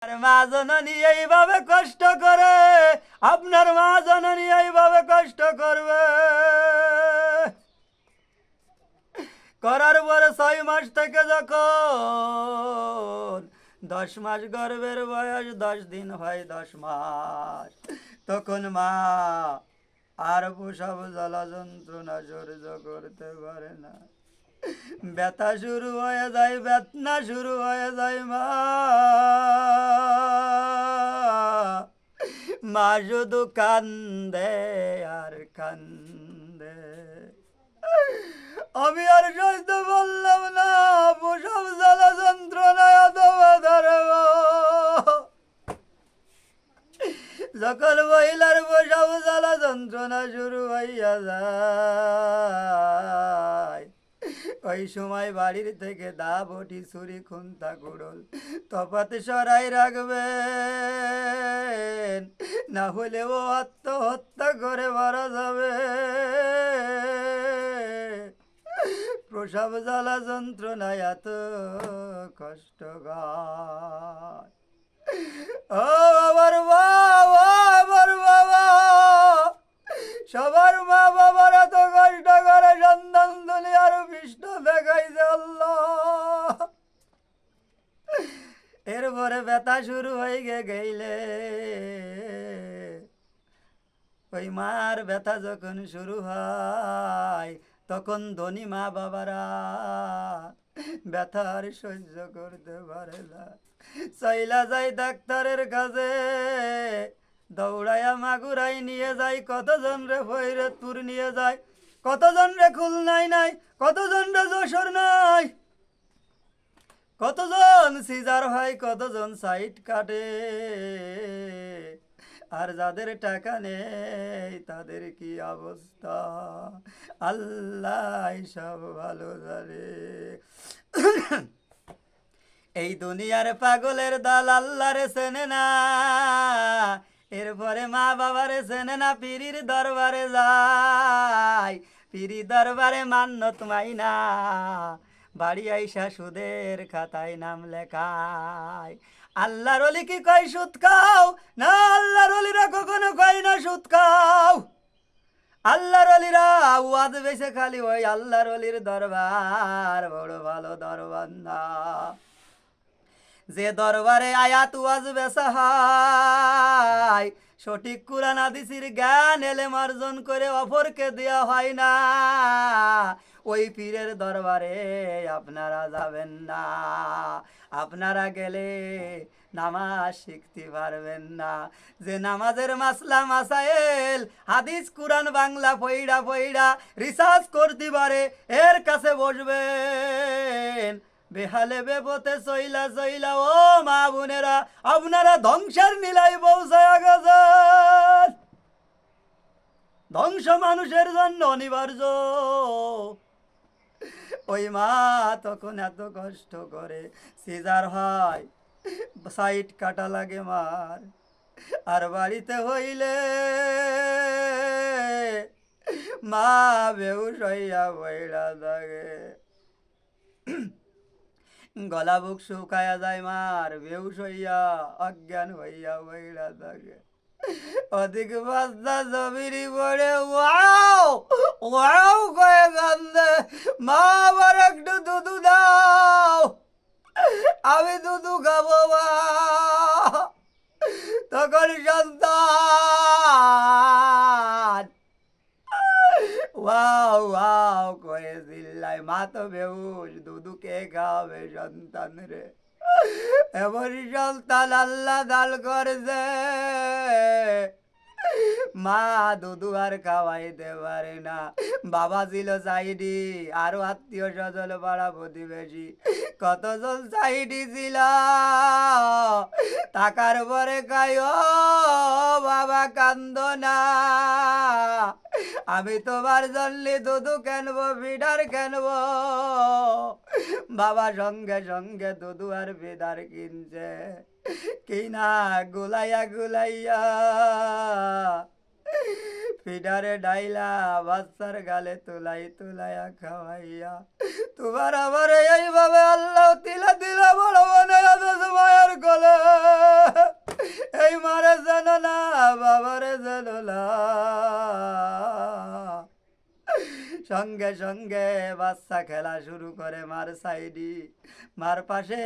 আর মা জননী এইভাবে কষ্ট করে, আপনার মা জননী এইভাবে কষ্ট করবে। করার পরে 6 মাস থেকে যখন 10 মাস গর্ভের বয়স, 10 দিন হয়, 10 মাস, তখন মা আর প্রসব জ্বালা যন্ত্রণা সহ্য করতে পারে না। ব্যথা শুরু হয়ে যায়, বেদনা শুরু হয়ে যায়। মা শুধু কান্দে আর কান্দে। আমি আর সইতে বললাম না, প্রসব জ্বালা যন্ত্রণায় এত ব্যথা রে মা। যখন মহিলার প্রসব জ্বালা যন্ত্রণা শুরু হইয়া যায়, ওই সময় বাড়ির থেকে দা বটি ছুরি খুন্তা কুড়োল তফাতে সরাই রাখবেন, না হলে ও আত্মহত্যা করে মারা যাবে। প্রসব জ্বালা যন্ত্রণায় এত কষ্টকর। ও আমার বাবা, আমার বাবা, সবার মা বাবার এত কষ্ট করে সন্তান দুনিয়ার পৃষ্ঠ দেখাইছে আল্লাহ। এরপরে ব্যথা শুরু হয়ে গেলে, ওই মার ব্যথা যখন শুরু হয়, তখন ধনী মা বাবারা ব্যথার সহ্য করতে পারে না, চইলা যায় ডাক্তারের কাছে। দৌড়াইয়া মাগুরাই নিয়ে যায়, কতজন রে ফরিদপুর নিয়ে যায়, কতজন রে খুলনায় নাই, কতজন রে যশোর নাই, কতজন সিজার হয়, কতজন সাইট কাটে। আর যাদের টাকা নেই তাদের কি অবস্থা আল্লাহ সব ভালো জানে। এই দুনিয়ার পাগলের দল আল্লাহরে চেনে না, এরপরে মা বাবারে চেনে না, পীরির দরবারে যায়, পীরি দরবারে মান্যত মাইনা বাড়ি আইসা সুদের খাতায় নাম লেখায়। আল্লাহর ওলি কি কয় সুদ খাও না? আল্লাহর ওলিরা কখনো কয় না সুদ খাও। আল্লাহর ওলিরা ওয়াজ বেশে খালি ওই আল্লাহর ওলির দরবার বড় ভালো দরবার না, যে দরবারে আয়াত ওয়াজ বেচা হয়, সঠিক কুরআন হাদিসের জ্ঞান এলেম অর্জন করে অপরকে দেওয়া হয় না, ওই পীরের দরবারে আপনারা যাবেন না। আপনারা গেলে নামাজ শিখতে পারবেন না। যে নামাজের মাসলা মাসাইল হাদিস কুরআন বাংলা পইড়া পইড়া রিসার্চ করতে পারে, এর কাছে বসবেন। বেহালে বেপথে চইলা চইলা ও মা বোনেরা, আপনারা ধ্বংসের নীলায় পৌঁছায়া গেছেন। ধ্বংস মানুষের জন্য অনিবার্য। ওই মা তখন এত কষ্ট করে, সিজার হয়, সাইট কাটা লাগে মার, আর বাড়িতে হইলে মা বেহুশ হইয়া বইড়া থাকে, গলা বুক শুকায়া যায়, মার বেহুশ হইয়া অজ্ঞান হইয়া বইড়া থাকে। অধিক বাস্তা জমিরি পড়ে ওয়াও ওয়াও কয়ে কান্দে, মা আবার একটু দুধু দাও, আমি দুধু খাবো মা। তখন সন্তান ওয়াও ওয়াও কয়ে চিল্লায়, মা তো বেহুশ, দুধু কে খাওয়াবে সন্তান রে? এমন সন্তান আল্লাহ দান করেছে, মা দুধু আর খাওয়াইতে পারে না। বাবা ছিল সাইডি, আরো আত্মীয় স্বজন পাড়া প্রতিবেশী কতজন সাইডি ছিল, টাকার পরে খাই, ও বাবা কান্দ না, আমি তোমার জন্য দুধু কেনবো, বিডার কেনবো। বাবা সঙ্গে সঙ্গে দুধু আর বিদার কিনছে, কিনা গুলাইয়া গুলাইয়া ফিডারে ডাইলা বাচ্চার গালে তুলাই তুলাইয়া খাওয়াইয়া তোমার আমার এইভাবে আল্লাহ তিলা তিলা বড় বানাইয়া দিয়েছে মায়ের গলে। এই মারে জানো না, বাবারে জানো না। সঙ্গে সঙ্গে বাচ্চা খেলা শুরু করে মার সাইডি, মার পাশে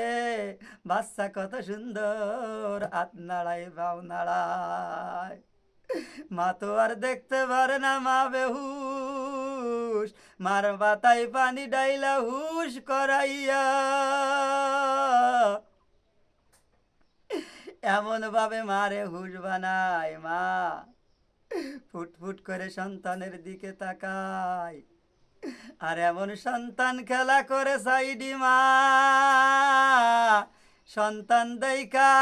বাচ্চা কত সুন্দর হাত নাড়ায় পাও নাড়ায়। মা তো আর দেখতে পারে না, মা বেহুশ, মার বাতায় পানি ডাইলা হুশ করাইয়া এমন ভাবে মারে হুশ বানায়। মা ফুটফুট করে সন্তানের দিকে তাকায়, আর এমন সন্তান খেলা করে সাইডি মা সন্তান দেইকা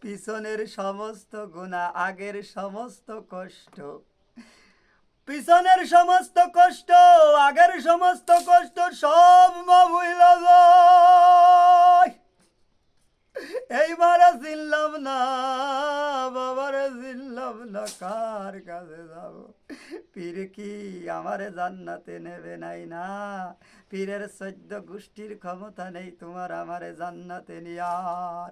পিছনের সমস্ত গুনাহ, আগের সমস্ত কষ্ট, পিছনের সমস্ত কষ্ট, আগের সমস্ত কষ্ট সব মা ভুইলা যায়। এই মারা চিনলাম না, বাবারে চিনলাম না, কার কাছে যাব? পীর কি আমারে জান্নাতে নেবে নাই না? পীরের 14 গোষ্ঠীর ক্ষমতা নেই তোমার আমারে জান্নাতে নিয়ার।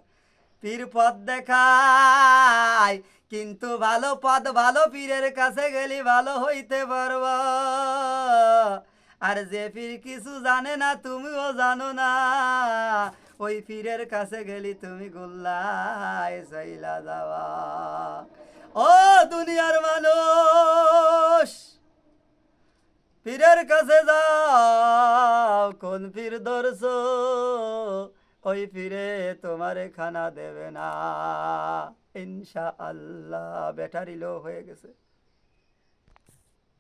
পীর পথ দেখায়, কিন্তু ভালো পথ, ভালো পীরের কাছে গেলি ভালো হইতে পারব। আর যে পীর কিছু জানে না, তুমিও জানো না, ওই পীরের কাছে গেলি তুমি গোল্লায় চইলা যাওয়া। ও দুনিয়ার মানুষ, পীরের কাছে যাও, কোন পীর ধরছো ওই পীরে তোমারে খানা দেবে না ইনশাআল্লাহ। ব্যাটারি লো হয়ে গেছে।